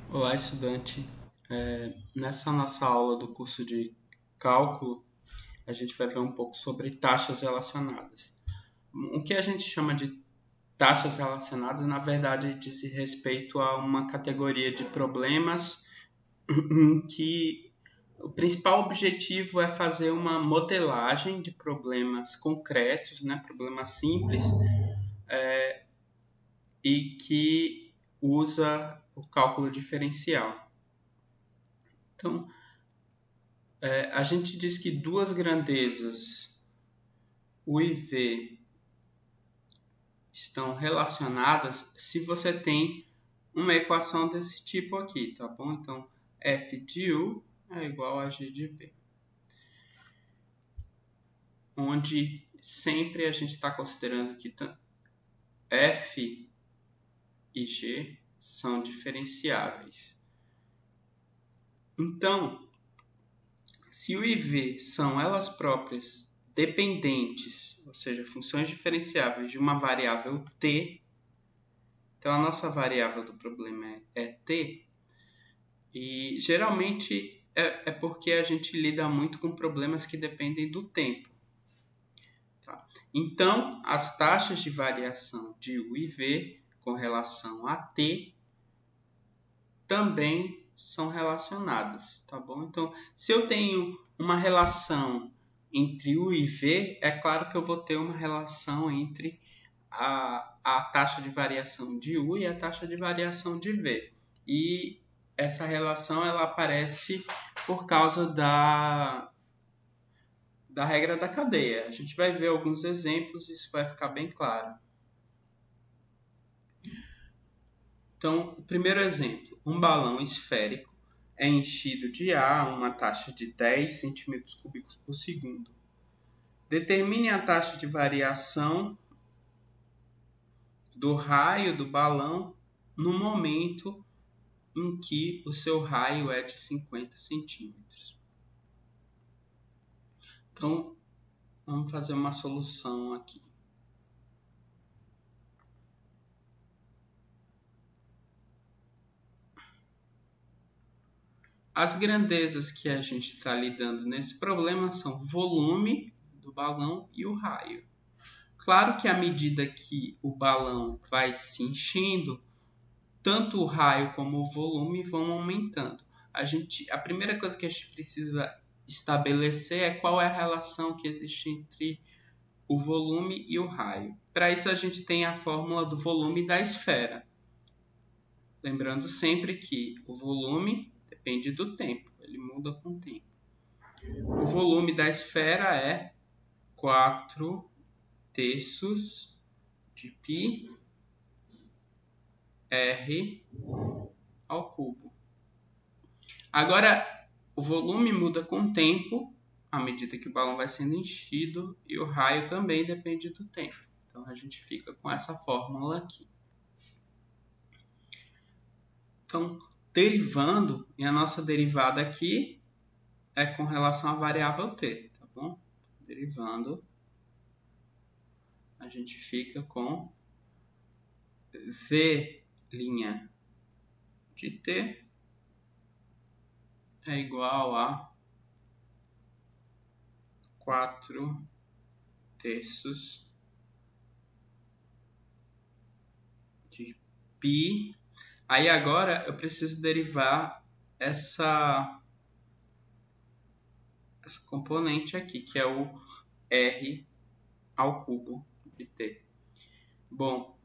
Olá, estudante. Nessa nossa aula do curso de cálculo, a gente vai ver um pouco sobre taxas relacionadas. O que a gente chama de taxas relacionadas, na verdade, diz respeito a uma categoria de problemas em que o principal objetivo é fazer uma modelagem de problemas concretos, né, problemas simples, e que usa o cálculo diferencial. Então, a gente diz que duas grandezas, U e V, estão relacionadas se você tem uma equação desse tipo aqui, tá bom? Então, f de U é igual a g de V, onde sempre a gente está considerando que f e g são diferenciáveis. Então, se U e V são elas próprias dependentes, ou seja, funções diferenciáveis de uma variável t, então a nossa variável do problema é t, e geralmente é porque a gente lida muito com problemas que dependem do tempo. Tá? Então, as taxas de variação de U e V com relação a t também são relacionadas, tá bom? Então, se eu tenho uma relação entre U e V, é claro que eu vou ter uma relação entre a taxa de variação de U e a taxa de variação de V. E essa relação ela aparece por causa da regra da cadeia. A gente vai ver alguns exemplos e isso vai ficar bem claro. Então, o primeiro exemplo, um balão esférico é enchido de ar a uma taxa de 10 centímetros cúbicos por segundo. Determine a taxa de variação do raio do balão no momento em que o seu raio é de 50 centímetros. Então, vamos fazer uma solução aqui. As grandezas que a gente está lidando nesse problema são o volume do balão e o raio. Claro que à medida que o balão vai se enchendo, tanto o raio como o volume vão aumentando. A primeira coisa que a gente precisa estabelecer é qual é a relação que existe entre o volume e o raio. Para isso a gente tem a fórmula do volume da esfera. Lembrando sempre que o volume depende do tempo, ele muda com o tempo. O volume da esfera é 4 terços de π r ao cubo. Agora, o volume muda com o tempo, à medida que o balão vai sendo enchido, e o raio também depende do tempo. Então, a gente fica com essa fórmula aqui. Então, derivando, e a nossa derivada aqui é com relação à variável t, tá bom? Derivando, a gente fica com v' de t é igual a 4 terços de π. Aí agora eu preciso derivar essa componente aqui, que é o r ao cubo de t. Bom,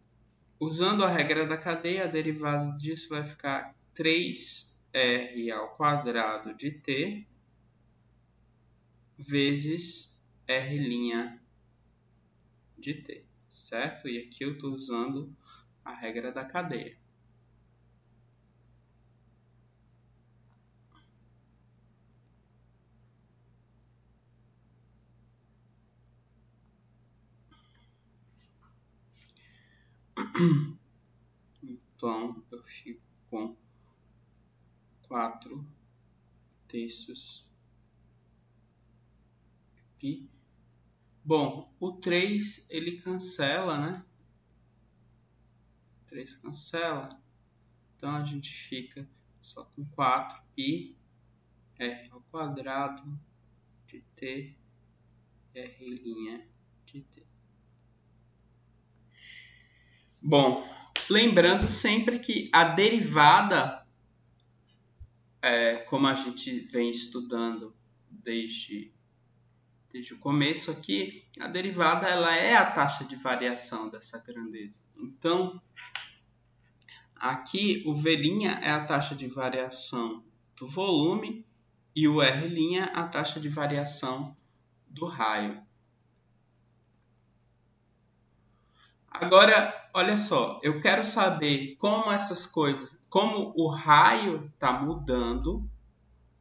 usando a regra da cadeia, a derivada disso vai ficar 3r ao quadrado de t vezes r' de t, certo? E aqui eu estou usando a regra da cadeia. Então, eu fico com 4 terços π. Bom, o 3 ele cancela, né? 3 cancela. Então, a gente fica só com 4πr² de t r' de t. Bom, lembrando sempre que a derivada, como a gente vem estudando desde o começo aqui, a derivada ela é a taxa de variação dessa grandeza. Então, aqui o V' é a taxa de variação do volume e o R' a taxa de variação do raio. Agora, olha só, eu quero saber como essas coisas, como o raio está mudando,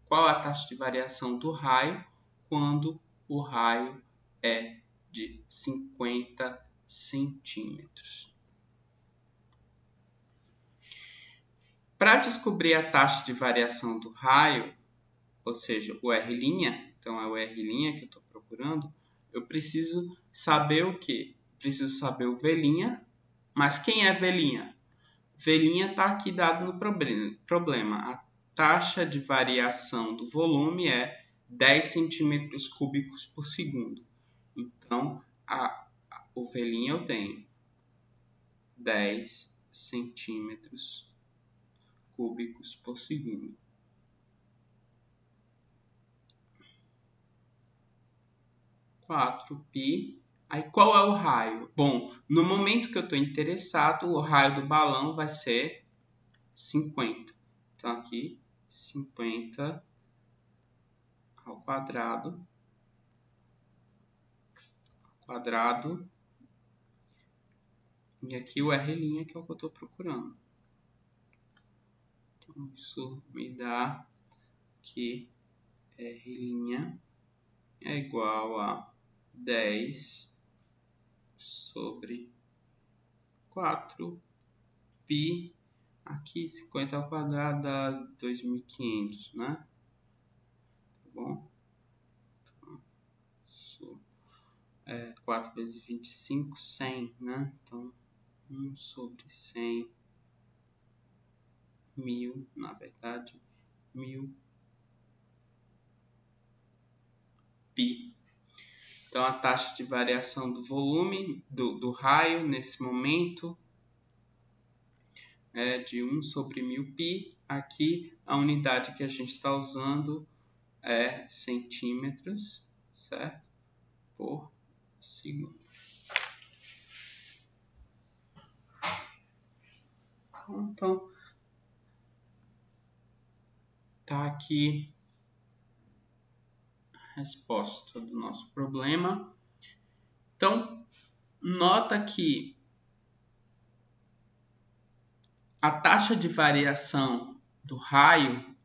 qual a taxa de variação do raio quando o raio é de 50 centímetros. Para descobrir a taxa de variação do raio, ou seja, o R', então é o R' que eu estou procurando, eu preciso saber o quê? Preciso saber o V', mas quem é V'? V' está aqui dado no problema. A taxa de variação do volume é 10 centímetros cúbicos por segundo. Então, o V' eu tenho 10 centímetros cúbicos por segundo. π. Aí qual é o raio? Bom, no momento que eu estou interessado, o raio do balão vai ser 50. Então aqui 50 ao quadrado, e aqui o R' que é o que eu estou procurando. Então isso me dá que R' é igual a 10 sobre 4π, aqui 50 ao quadrado dá 2.500, né? Tá bom? Então, isso 4 vezes 25, 100, né? Então, 1 sobre 100, 1000, na verdade, 1000π. Então, a taxa de variação do volume do raio nesse momento é de 1 sobre 1000π. Aqui, a unidade que a gente está usando é centímetros, certo? Por segundo. Então, tá aqui a resposta do nosso problema. Então, nota que a taxa de variação do raio,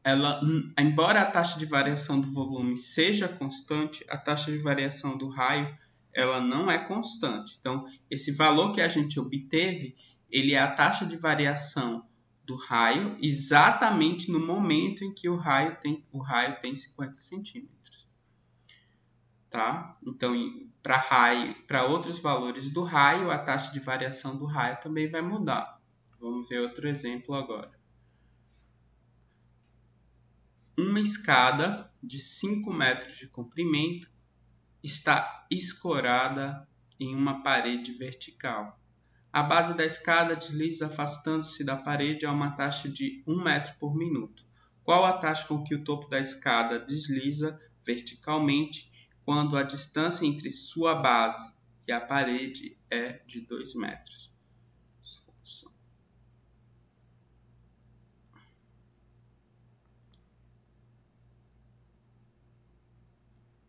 embora a taxa de variação do volume seja constante, a taxa de variação do raio ela não é constante. Então, esse valor que a gente obteve, ele é a taxa de variação do raio exatamente no momento em que o raio tem 50 centímetros. Tá? Então, para outros valores do raio, a taxa de variação do raio também vai mudar. Vamos ver outro exemplo agora. Uma escada de 5 metros de comprimento está escorada em uma parede vertical. A base da escada desliza afastando-se da parede a uma taxa de 1 metro por minuto. Qual a taxa com que o topo da escada desliza verticalmente quando a distância entre sua base e a parede é de 2 metros?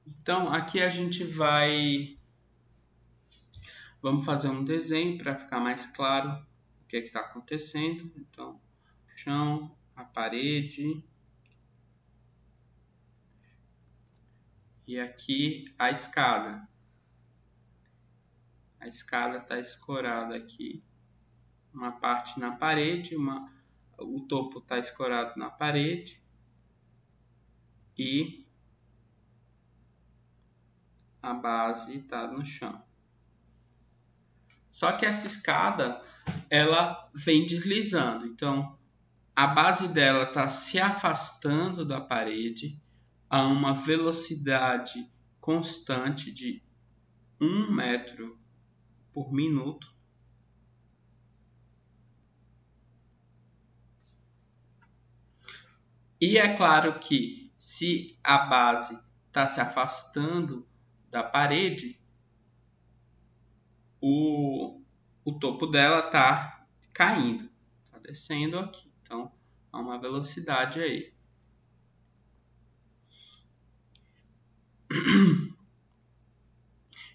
Então, aqui a gente vamos fazer um desenho para ficar mais claro o que está acontecendo. Então, o chão, a parede e aqui a escada. A escada está escorada aqui, uma parte na parede, o topo está escorado na parede e a base está no chão. Só que essa escada ela vem deslizando, então a base dela está se afastando da parede a uma velocidade constante de 1 metro por minuto. E é claro que se a base está se afastando da parede, o topo dela está caindo, está descendo aqui. Então, há uma velocidade aí.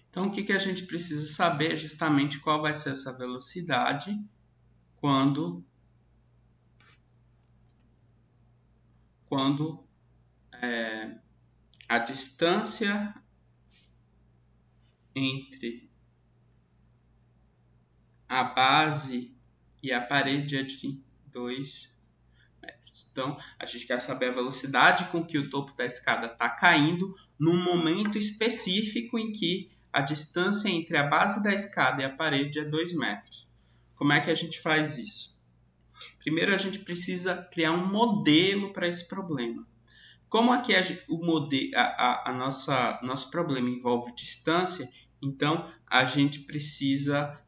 Então, o que a gente precisa saber é justamente qual vai ser essa velocidade quando a distância entre a base e a parede é de 2 metros. Então, a gente quer saber a velocidade com que o topo da escada está caindo num momento específico em que a distância entre a base da escada e a parede é 2 metros. Como é que a gente faz isso? Primeiro, a gente precisa criar um modelo para esse problema. Como aqui nosso problema envolve distância, então a gente precisa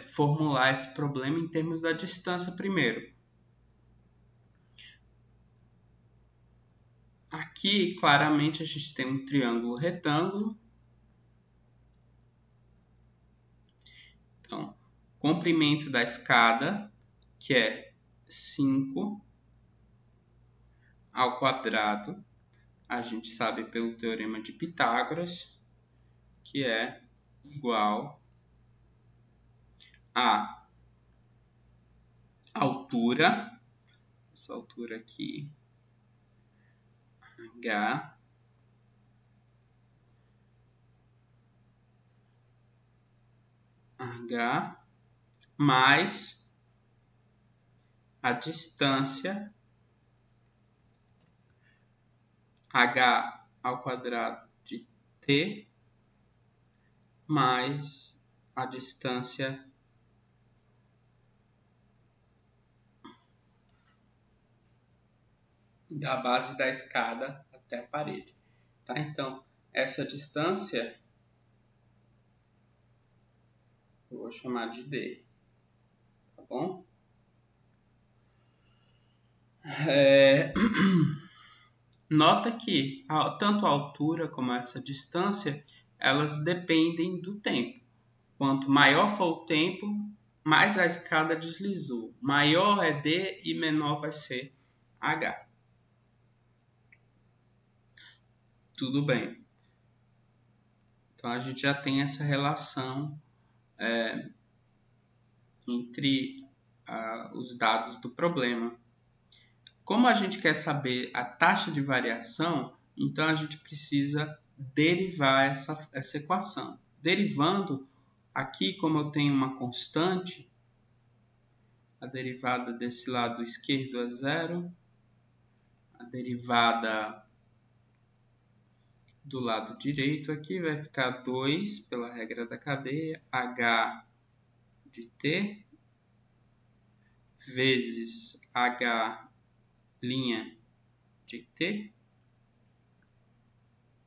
formular esse problema em termos da distância primeiro. Aqui, claramente, a gente tem um triângulo retângulo. Então, comprimento da escada, que é 5 ao quadrado, a gente sabe pelo teorema de Pitágoras, que é igual a altura, essa altura aqui, H mais a distância H ao quadrado de T mais a distância da base da escada até a parede. Tá? Então, essa distância eu vou chamar de D. Tá bom? Nota que tanto a altura como essa distância, elas dependem do tempo. Quanto maior for o tempo, mais a escada deslizou. Maior é D e menor vai ser H. Tudo bem. Então, a gente já tem essa relação entre os dados do problema. Como a gente quer saber a taxa de variação, então a gente precisa derivar essa equação. Derivando, aqui como eu tenho uma constante, a derivada desse lado esquerdo é 0, a derivada do lado direito aqui vai ficar 2 pela regra da cadeia, H de T, vezes H' de T,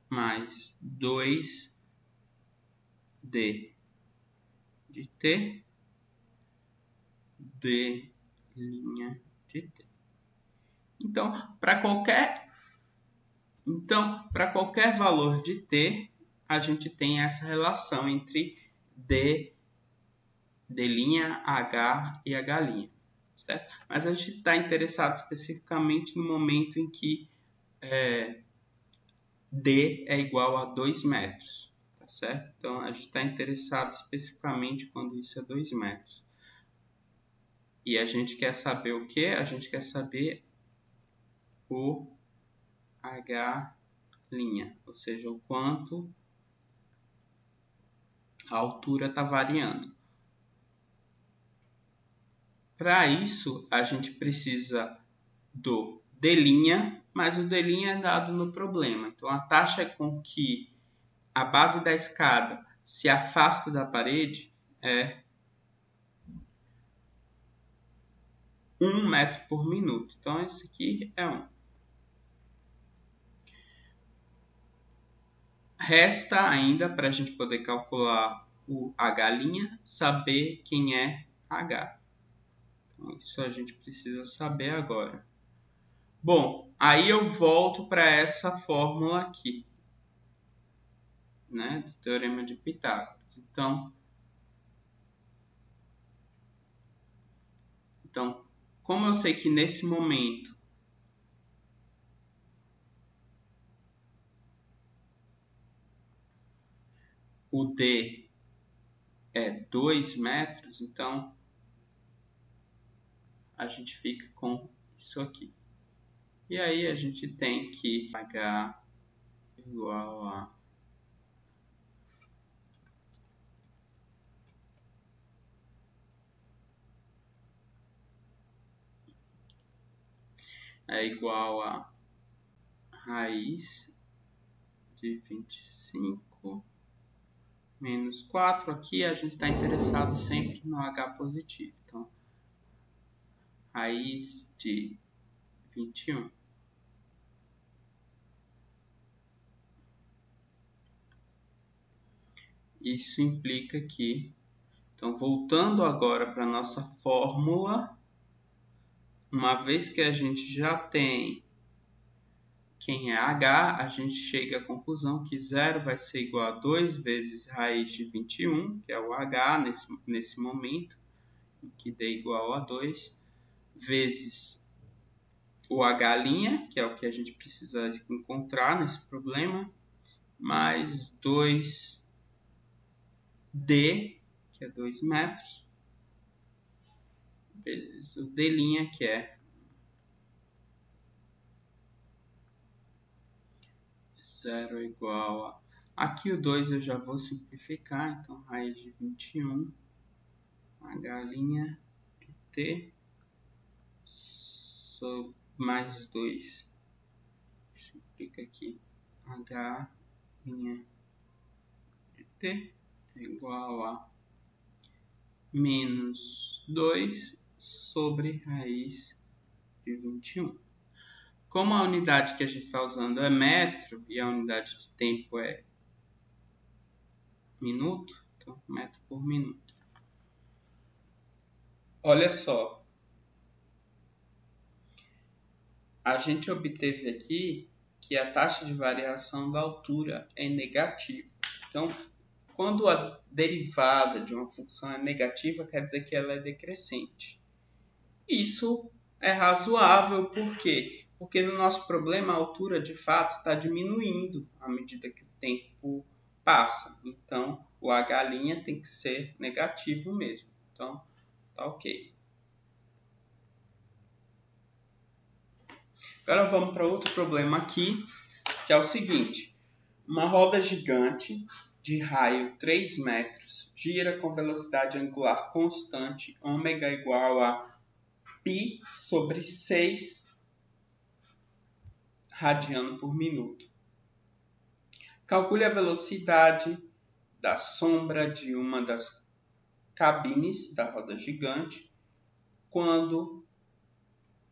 mais 2D de T, D' de T. Então, para qualquer valor de T, a gente tem essa relação entre D', H e H'. Certo? Mas a gente está interessado especificamente no momento em que D é igual a 2 metros. Tá certo? Então, a gente está interessado especificamente quando isso é 2 metros. E a gente quer saber o que? A gente quer saber o H', ou seja, o quanto a altura está variando. Para isso, a gente precisa do D', mas o D' é dado no problema. Então, a taxa com que a base da escada se afasta da parede é 1 metro por minuto. Então, esse aqui é 1. Resta ainda, para a gente poder calcular o H', saber quem é H. Então, isso a gente precisa saber agora. Bom, aí eu volto para essa fórmula aqui, né, do Teorema de Pitágoras. Então, como eu sei que nesse momento o D é 2 metros, então a gente fica com isso aqui. E aí a gente tem que H igual a igual a raiz de 25 menos 4. Aqui a gente está interessado sempre no H positivo. Então, raiz de 21. Isso implica que, então voltando agora para a nossa fórmula, uma vez que a gente já tem quem é H, a gente chega à conclusão que 0 vai ser igual a 2 vezes raiz de 21, que é o H nesse momento, que dê igual a 2, vezes o H', que é o que a gente precisa encontrar nesse problema, mais 2D, que é 2 metros, vezes o D', que é 0 igual a... Aqui o 2 eu já vou simplificar, então raiz de 21, H' de T, mais 2, simplifica aqui, H' de T é igual a menos 2 sobre raiz de 21. Como a unidade que a gente está usando é metro e a unidade de tempo é minuto, então metro por minuto. Olha só, a gente obteve aqui que a taxa de variação da altura é negativa. Então, quando a derivada de uma função é negativa, quer dizer que ela é decrescente. Isso é razoável, por quê? Porque no nosso problema a altura de fato está diminuindo à medida que o tempo passa. Então, o H' tem que ser negativo mesmo. Então, tá ok. Agora vamos para outro problema aqui, que é o seguinte. Uma roda gigante de raio 3 metros gira com velocidade angular constante, ω igual a π sobre 6 radiano por minuto. Calcule a velocidade da sombra de uma das cabines da roda gigante quando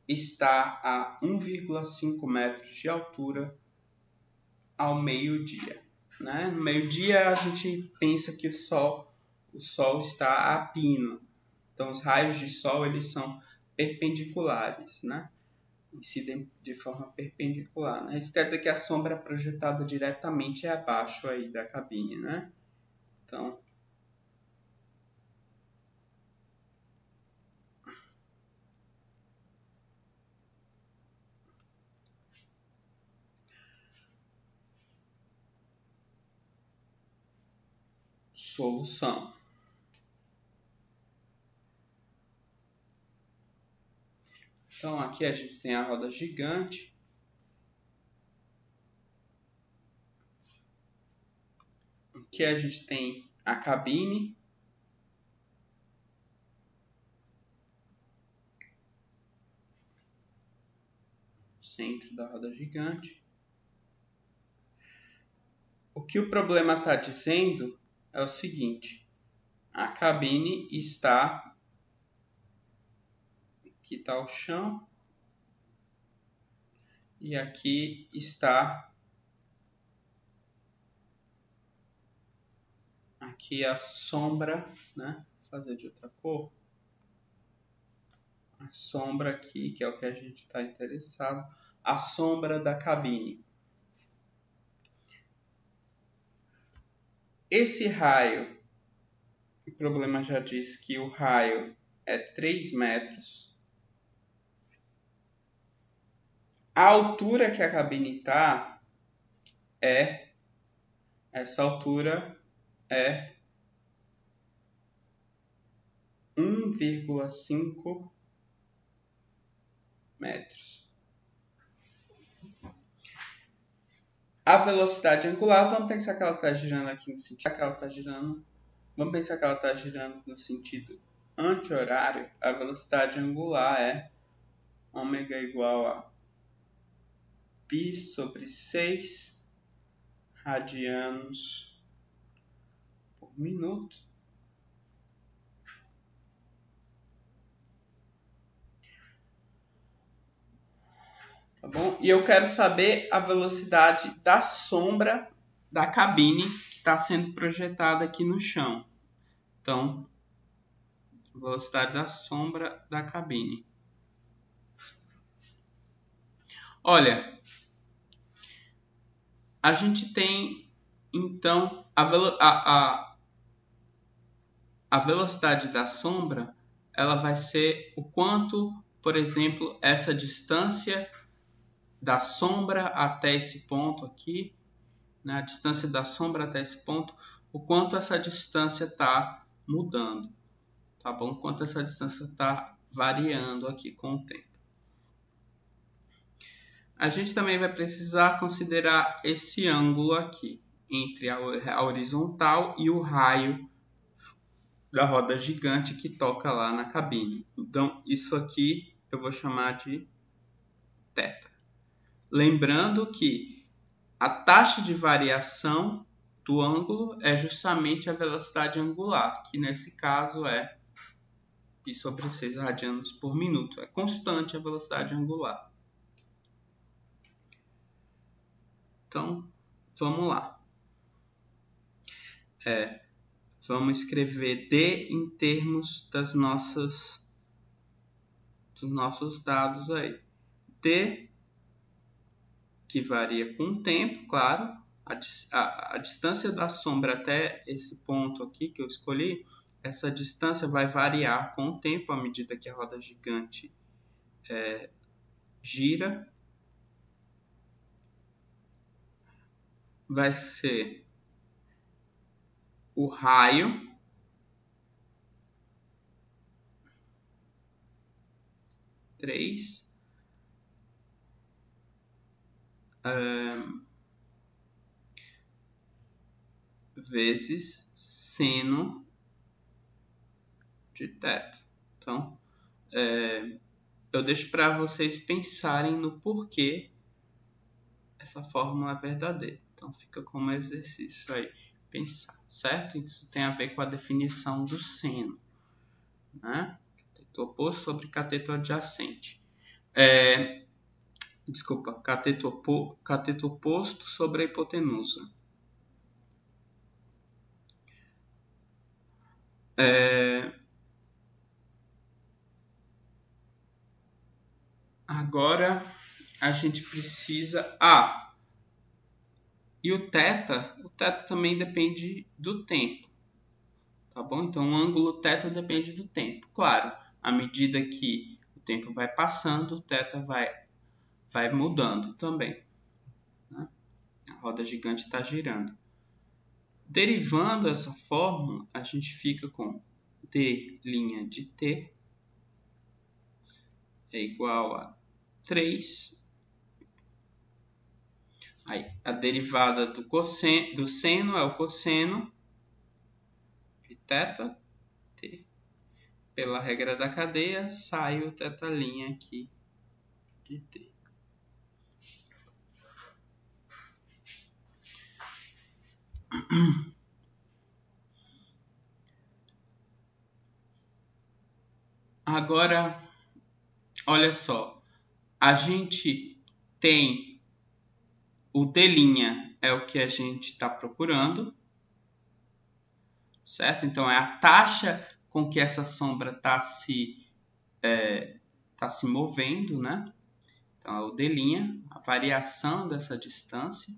está a 1,5 metros de altura ao meio-dia. Né? No meio-dia a gente pensa que o Sol está a pino. Então os raios de Sol eles são perpendiculares, né? Incidem de forma perpendicular. Né? Isso quer dizer que a sombra projetada diretamente é abaixo aí da cabine, né? Então, solução. Então, aqui a gente tem a roda gigante. Aqui a gente tem a cabine. Centro da roda gigante. O que o problema está dizendo é o seguinte. A cabine está Aqui está o chão. E aqui está aqui a sombra, né? Vou fazer de outra cor. A sombra aqui, que é o que a gente está interessado. A sombra da cabine. Esse raio, o problema já diz que o raio é 3 metros. A altura que a cabine está essa altura é 1,5 metros. A velocidade angular, vamos pensar que ela está girando aqui no sentido que ela está girando. Vamos pensar que ela está girando no sentido anti-horário. A velocidade angular é ômega igual a π sobre 6 radianos por minuto. Tá bom? E eu quero saber a velocidade da sombra da cabine que está sendo projetada aqui no chão. Então, velocidade da sombra da cabine. Olha, a gente tem, então, a velocidade da sombra, ela vai ser o quanto, por exemplo, essa distância da sombra até esse ponto aqui, né, a distância da sombra até esse ponto, o quanto essa distância está mudando, tá bom? O quanto essa distância está variando aqui com o tempo. A gente também vai precisar considerar esse ângulo aqui, entre a horizontal e o raio da roda gigante que toca lá na cabine. Então, isso aqui eu vou chamar de θ. Lembrando que a taxa de variação do ângulo é justamente a velocidade angular, que nesse caso é π sobre 6 radianos por minuto. É constante a velocidade angular. Então, vamos lá. Vamos escrever D em termos dos nossos dados aí. D, que varia com o tempo, claro. A distância da sombra até esse ponto aqui que eu escolhi, essa distância vai variar com o tempo à medida que a roda gigante gira. Vai ser o raio vezes seno de θ. Então, eu deixo para vocês pensarem no porquê essa fórmula é verdadeira. Então, fica como exercício aí, pensar, certo? Isso tem a ver com a definição do seno, né? Cateto oposto sobre cateto adjacente. Cateto oposto sobre a hipotenusa. Agora a gente precisa... e o θ também depende do tempo, tá bom? Então o ângulo θ depende do tempo. Claro, à medida que o tempo vai passando, o θ vai mudando também, né? A roda gigante está girando. Derivando essa fórmula, a gente fica com d' de t é igual a 3. Aí, a derivada do seno é o cosseno de θ, t. Pela regra da cadeia, sai o θ' aqui de t. Agora, olha só, a gente tem o D' é o que a gente está procurando, certo? Então, é a taxa com que essa sombra está se movendo, né? Então, é o D', a variação dessa distância.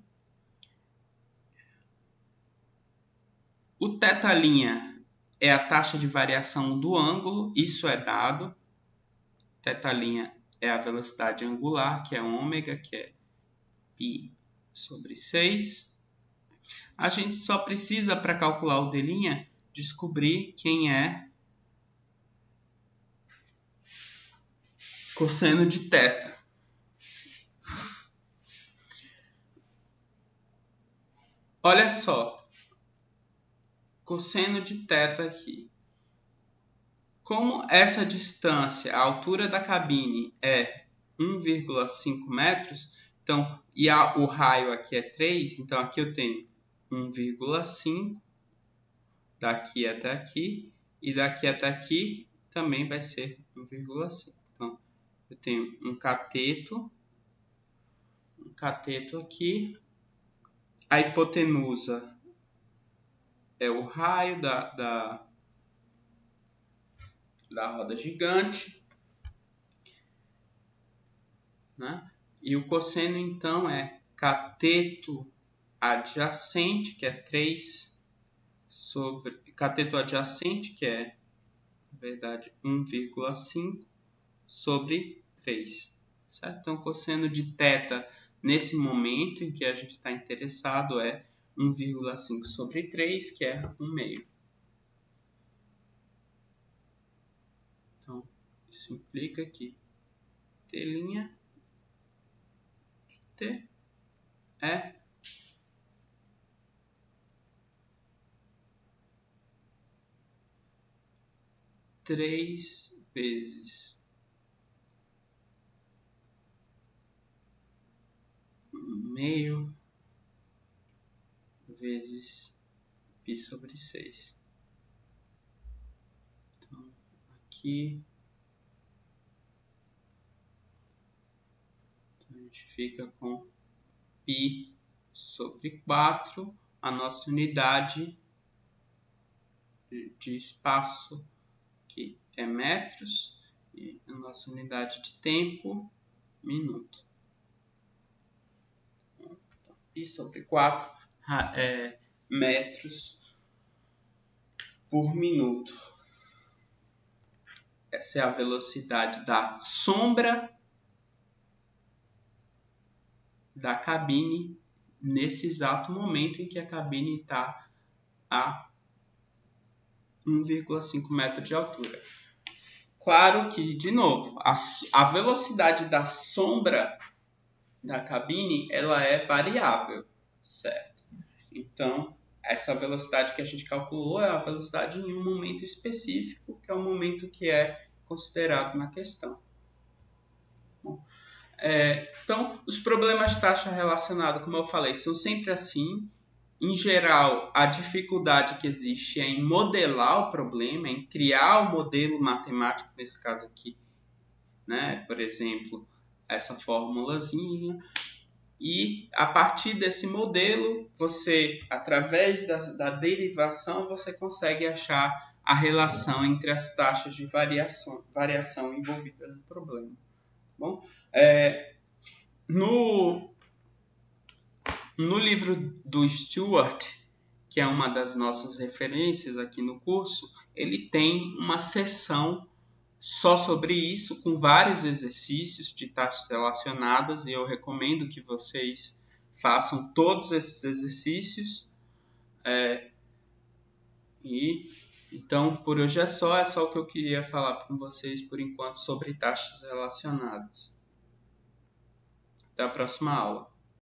O θ' é a taxa de variação do ângulo, isso é dado. Θ' é a velocidade angular, que é ômega, que é π/6. A gente só precisa, para calcular o D', descobrir quem é cosseno de θ. Olha só, cosseno de θ aqui. Como essa distância, a altura da cabine é 1,5 metros, então, e o raio aqui é 3, então aqui eu tenho 1,5, daqui até aqui, e daqui até aqui também vai ser 1,5. Então, eu tenho um cateto aqui, a hipotenusa é o raio da roda gigante, né? E o cosseno, então, é cateto adjacente, que é 3, sobre cateto adjacente, que é, na verdade, 1,5, sobre 3. Certo? Então, o cosseno de θ, nesse momento em que a gente está interessado, é 1,5 sobre 3, que é 1/2. Então, isso implica que T' T é 3 vezes meio vezes π/6. Então, aqui a gente fica com π/4, a nossa unidade de espaço, que é metros, e a nossa unidade de tempo, minuto. Então, π/4 metros por minuto. Essa é a velocidade da sombra da cabine nesse exato momento em que a cabine está a 1,5 metro de altura. Claro que, de novo, a velocidade da sombra da cabine ela é variável, certo? Então, essa velocidade que a gente calculou é a velocidade em um momento específico, que é o momento que é considerado na questão. Bom, então, os problemas de taxa relacionada, como eu falei, são sempre assim. Em geral, a dificuldade que existe é em modelar o problema, em criar o modelo matemático, nesse caso aqui, né? Por exemplo, essa formulazinha. E a partir desse modelo, você, através da derivação, você consegue achar a relação entre as taxas de variação envolvidas no problema. Bom, no livro do Stewart, que é uma das nossas referências aqui no curso, ele tem uma seção só sobre isso, com vários exercícios de taxas relacionadas, e eu recomendo que vocês façam todos esses exercícios. Então, por hoje é só o que eu queria falar com vocês por enquanto sobre taxas relacionadas. Até a próxima aula.